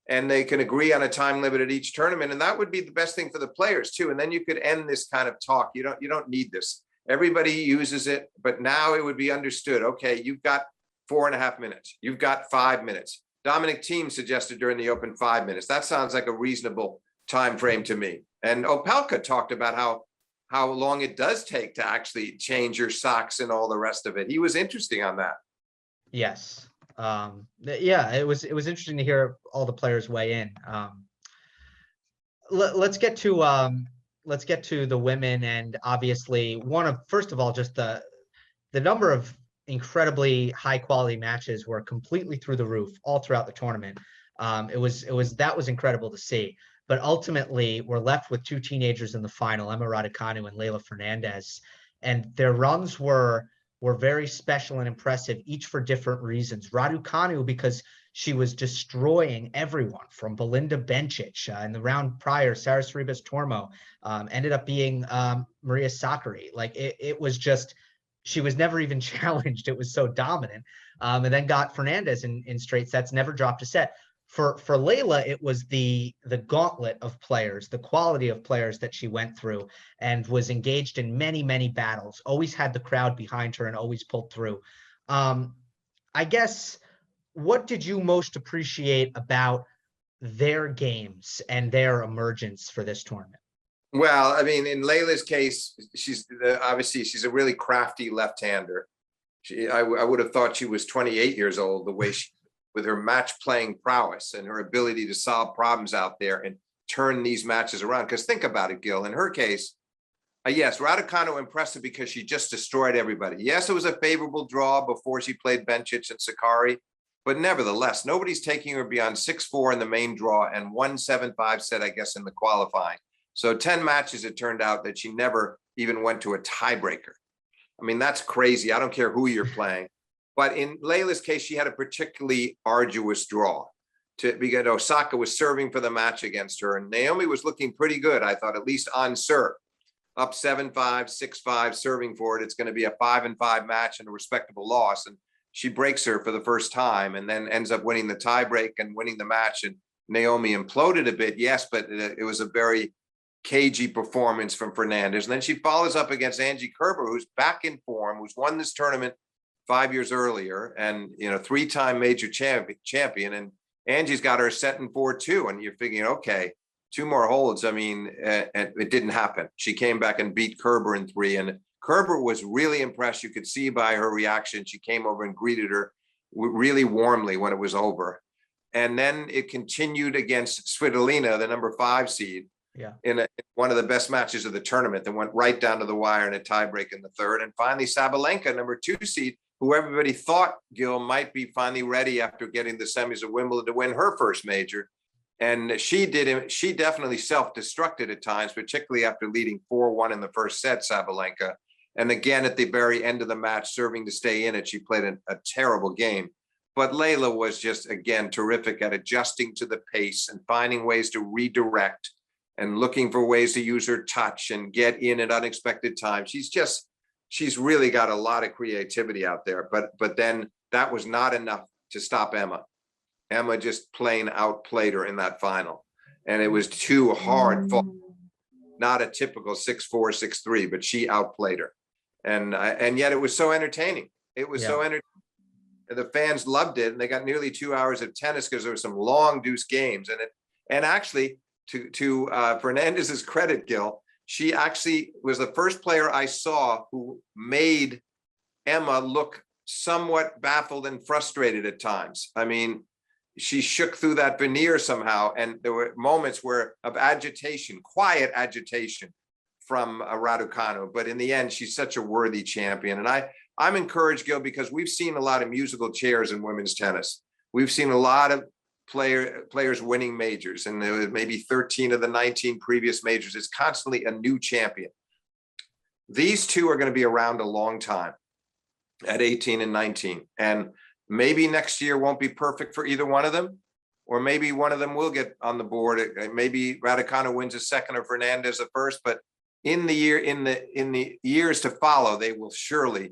S2: and they can agree on a time limit at each tournament. And that would be the best thing for the players too. And then you could end this kind of talk. You don't need this. Everybody uses it, but now it would be understood. Okay, you've got 4.5 minutes. You've got 5 minutes. Dominic Thiem suggested during the Open 5 minutes. That sounds like a reasonable time frame to me. And Opelka talked about how long it does take to actually change your socks and all the rest of it. He was interesting on that.
S3: Yes. It was interesting to hear all the players weigh in. Let's get to the women, and obviously first of all, just the number of incredibly high quality matches were completely through the roof all throughout the tournament. That was incredible to see. But ultimately, we're left with 2 teenagers in the final, Emma Raducanu and Leylah Fernandez, and their runs were very special and impressive, each for different reasons. Raducanu, because she was destroying everyone, from Belinda Bencic in the round prior, Sarah Sorribes Tormo, ended up being Maria Sakkari. Like it was just, she was never even challenged. It was so dominant. And then got Fernandez in straight sets, never dropped a set. For Leylah, it was the gauntlet of players, the quality of players that she went through, and was engaged in many, many battles, always had the crowd behind her and always pulled through. I guess, what did you most appreciate about their games and their emergence for this tournament?
S2: Well, I mean, in Leylah's case, obviously she's a really crafty left-hander. I would have thought she was 28 years old, the way she, with her match playing prowess and her ability to solve problems out there and turn these matches around. Because think about it, Gil, in her case, yes, Raducanu impressed her because she just destroyed everybody. Yes, it was a favorable draw before she played Bencic and Sakari, but nevertheless, nobody's taking her beyond 6-4 in the main draw and 1-7-5 set, I guess, in the qualifying. So 10 matches, it turned out that she never even went to a tiebreaker. I mean, that's crazy. I don't care who you're playing. But in Leylah's case, she had a particularly arduous draw. Because Osaka was serving for the match against her, and Naomi was looking pretty good, I thought, at least on serve. Up 7-5, 6-5, serving for it. It's going to be a 5-5 match and a respectable loss. And she breaks her for the first time and then ends up winning the tiebreak and winning the match. And Naomi imploded a bit, yes, but it was a very cagey performance from Fernandez. And then she follows up against Angie Kerber, who's back in form, who's won this tournament 5 years earlier, and three-time major champion. And Angie's got her set in 4-2, and you're thinking, okay, 2 more holds. I mean, it didn't happen. She came back and beat Kerber in 3, and Kerber was really impressed. You could see by her reaction. She came over and greeted her really warmly when it was over. And then it continued against Svitolina, the number 5 seed, in one of the best matches of the tournament that went right down to the wire in a tiebreak in the 3rd. And finally, Sabalenka, number 2 seed, who everybody thought, Gil, might be finally ready after getting the semis of Wimbledon to win her first major. And she definitely self-destructed at times, particularly after leading 4-1 in the first set, Sabalenka. And again, at the very end of the match, serving to stay in it, she played a terrible game. But Leylah was just, again, terrific at adjusting to the pace and finding ways to redirect and looking for ways to use her touch and get in at unexpected times. She's really got a lot of creativity out there. But then that was not enough to stop Emma. Emma just plain outplayed her in that final. And it was too hard. Not a typical 6-4, 6-3, but she outplayed her. And yet it was so entertaining. It was so entertaining. The fans loved it, and they got nearly 2 hours of tennis because there were some long deuce games. And actually, to Fernandez's credit, Gil, she actually was the first player I saw who made Emma look somewhat baffled and frustrated at times. I mean, she shook through that veneer somehow, and there were moments of agitation, quiet agitation from Raducanu. But in the end, she's such a worthy champion. And I'm encouraged, Gil, because we've seen a lot of musical chairs in women's tennis. We've seen a lot of players winning majors, and there was maybe 13 of the 19 previous majors. It's constantly a new champion. These two are going to be around a long time at 18 and 19. And maybe next year won't be perfect for either one of them, or maybe one of them will get on the board. Maybe Raducanu wins a second or Fernandez a first, but in the years to follow, they will surely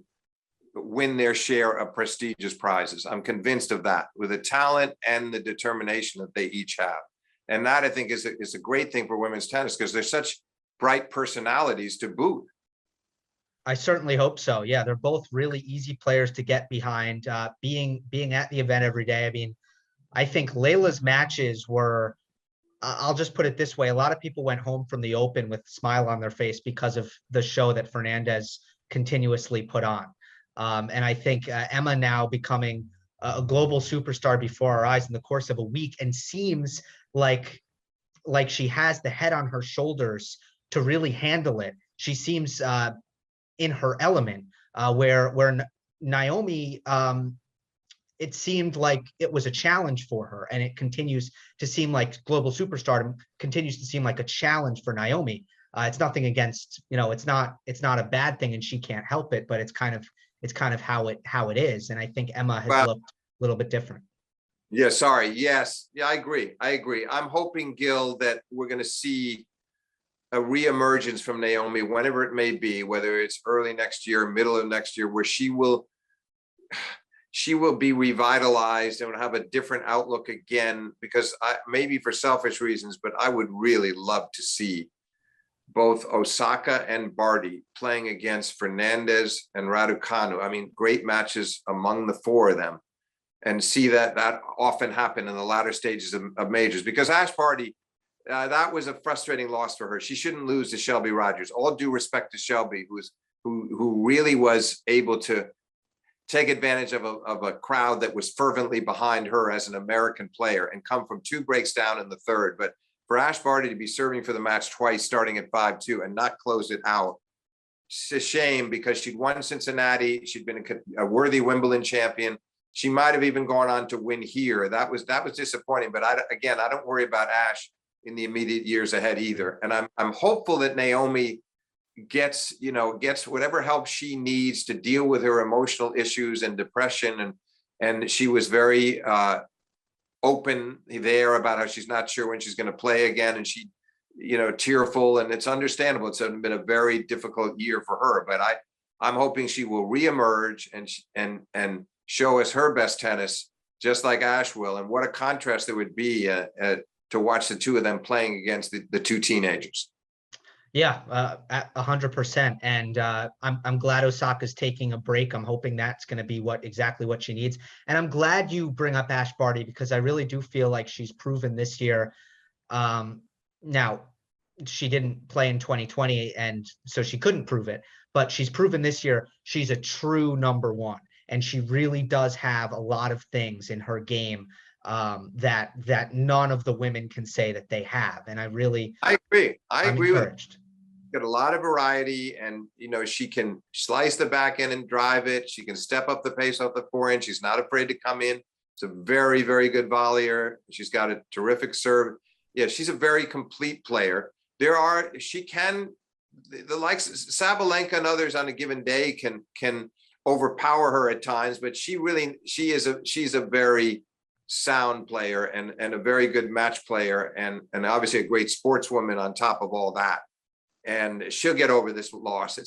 S2: win their share of prestigious prizes. I'm convinced of that, with the talent and the determination that they each have. And that, I think, is a great thing for women's tennis, because they're such bright personalities to boot.
S3: I certainly hope so. Yeah, they're both really easy players to get behind. Being at the event every day. I mean, I think Leylah's matches were, I'll just put it this way, a lot of people went home from the Open with a smile on their face because of the show that Fernandez continuously put on. And I think Emma now becoming a global superstar before our eyes in the course of a week, and seems like she has the head on her shoulders to really handle it. She seems in her element, where Naomi, it seemed like it was a challenge for her, and it continues to seem like global superstardom continues to seem like a challenge for Naomi. It's nothing against, it's not a bad thing, and she can't help it, but it's kind of how it is. And I think Emma has looked a little bit different.
S2: Yeah, sorry. Yes. Yeah, I agree. I'm hoping, Gil, that we're going to see a reemergence from Naomi, whenever it may be, whether it's early next year, middle of next year, where she will be revitalized and will have a different outlook again, because maybe for selfish reasons, but I would really love to see both Osaka and Barty playing against Fernandez and Raducanu. I mean, great matches among the 4 of them. and see that often happen in the latter stages of majors, because Ash Barty, that was a frustrating loss for her. She shouldn't lose to Shelby Rogers. All due respect to Shelby, who really was able to take advantage of a crowd that was fervently behind her as an American player and come from 2 breaks down in the third. But for Ash Barty to be serving for the match twice, starting at 5-2 and not close it out, it's a shame, because she'd won Cincinnati. She'd been a worthy Wimbledon champion. She might have even gone on to win here. That was disappointing. But I don't worry about Ash in the immediate years ahead either. And I'm hopeful that Naomi gets whatever help she needs to deal with her emotional issues and depression. And she was very open there about how she's not sure when she's going to play again. And she, tearful, and it's understandable. It's been a very difficult year for her, but I'm hoping she will reemerge and show us her best tennis, just like Ash will. And what a contrast there would be to watch the two of them playing against the 2 teenagers.
S3: Yeah, 100%. And I'm glad Osaka's taking a break. I'm hoping that's going to be exactly what she needs. And I'm glad you bring up Ash Barty, because I really do feel like she's proven this year. Now, she didn't play in 2020, and so she couldn't prove it. But she's proven this year she's a true number one, and she really does have a lot of things in her game that none of the women can say that they have. And I agree. I'm encouraged.
S2: Got a lot of variety, and she can slice the back end and drive it. She can step up the pace off the forehand. She's not afraid to come in. She's a very, very good volleyer. She's got a terrific serve. Yeah, she's a very complete player. She can, the likes Sabalenka and others on a given day can overpower her at times, but she's a very sound player and a very good match player, and obviously a great sportswoman on top of all that. And she'll get over this loss.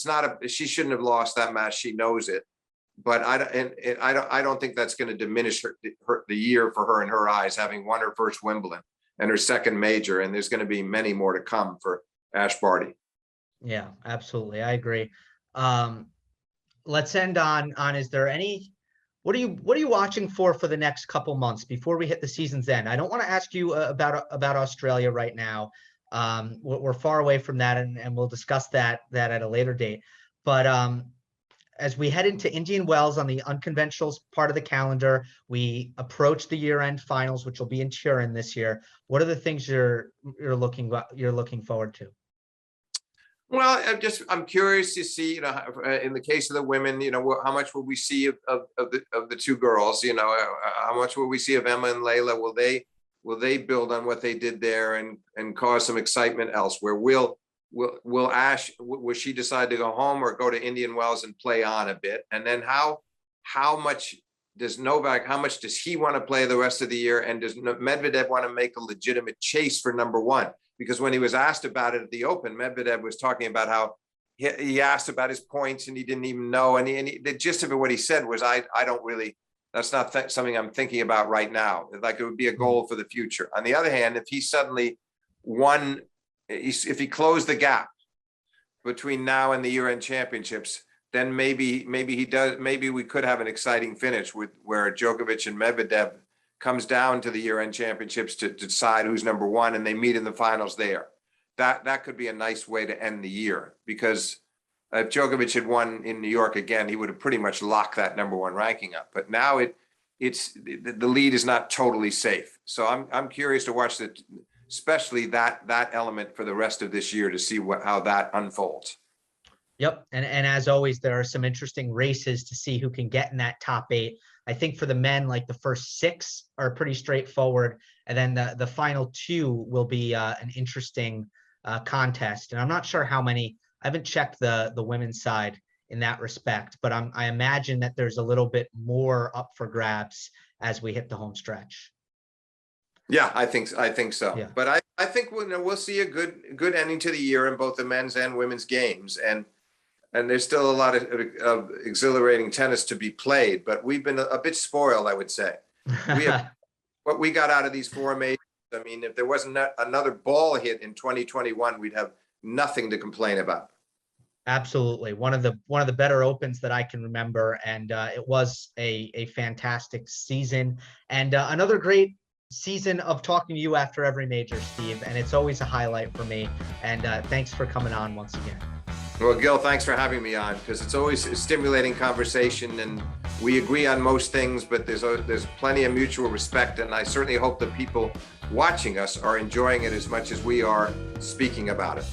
S2: She shouldn't have lost that match. She knows it, but I don't think that's going to diminish the year for her in her eyes, having won her first Wimbledon and her second major. And there's going to be many more to come for Ash Barty.
S3: Yeah, absolutely. I agree. Let's end on, is there what are you watching for the next couple months before we hit the season's end? I don't want to ask you about Australia right now. We're far away from that, and we'll discuss that at a later date. But as we head into Indian Wells on the unconventional part of the calendar, we approach the year-end finals, which will be in Turin this year. What are the things you're looking forward to?
S2: Well, I'm curious to see, in the case of the women, how much will we see of the 2 girls? How much will we see of Emma and Leylah? Will they build on what they did there and cause some excitement elsewhere? Will Ash, will she decide to go home or go to Indian Wells and play on a bit? And then how much does Novak, how much does he want to play the rest of the year? And does Medvedev want to make a legitimate chase for number 1? Because when he was asked about it at the Open, Medvedev was talking about how he asked about his points and he didn't even know. And the gist of it, what he said was, I don't really, that's not something I'm thinking about right now. Like, it would be a goal for the future. On the other hand, if he suddenly won, if he closed the gap between now and the year-end championships, then maybe he does. Maybe we could have an exciting finish where Djokovic and Medvedev comes down to the year-end championships to decide who's number 1, and they meet in the finals there. That could be a nice way to end the year, because if Djokovic had won in New York again, he would have pretty much locked that number 1 ranking up. But now the lead is not totally safe. So I'm curious to watch especially that element for the rest of this year, to see how that unfolds.
S3: Yep. And as always, there are some interesting races to see who can get in that top 8. I think for the men, like the first 6 are pretty straightforward. And then the final 2 will be an interesting contest. And I'm not sure how many, I haven't checked the women's side in that respect, but I imagine that there's a little bit more up for grabs as we hit the home stretch.
S2: Yeah, I think so.
S3: Yeah.
S2: But I think we'll see a good ending to the year in both the men's and women's games. And there's still a lot of exhilarating tennis to be played, but we've been a bit spoiled, I would say. What we got out of these 4 majors, I mean, if there wasn't another ball hit in 2021, we'd have nothing to complain about.
S3: Absolutely. One of the better opens that I can remember. And it was a fantastic season, and another great season of talking to you after every major, Steve. And it's always a highlight for me. And thanks for coming on once again.
S2: Well, Gil, thanks for having me on, because it's always a stimulating conversation, and we agree on most things, but there's plenty of mutual respect, and I certainly hope the people watching us are enjoying it as much as we are speaking about it.